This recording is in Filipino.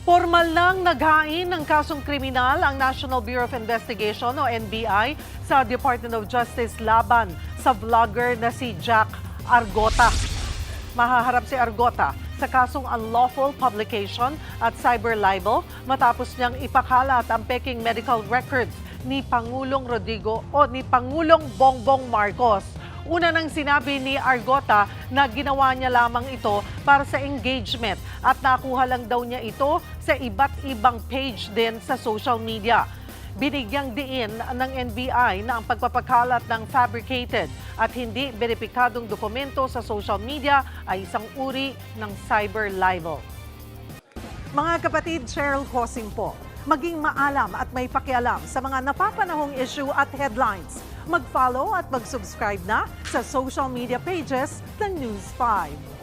Formal nang naghain ng kasong kriminal ang National Bureau of Investigation o NBI sa Department of Justice laban sa vlogger na si Jack Argota. Mahaharap si Argota sa kasong unlawful publication at cyber libel matapos niyang ipakalat ang peking medical records ni Pangulong Bongbong Marcos. Una nang sinabi ni Argota na ginawa niya lamang ito para sa engagement at nakuha lang daw niya ito sa iba't ibang page din sa social media. Binigyang diin ng NBI na ang pagpapakalat ng fabricated at hindi beripikadong dokumento sa social media ay isang uri ng cyber libel. Mga kapatid, Cheryl Hosing po, maging maalam at may pakialam sa mga napapanahong issue at headlines. Mag-follow at mag-subscribe na sa social media pages ng News 5.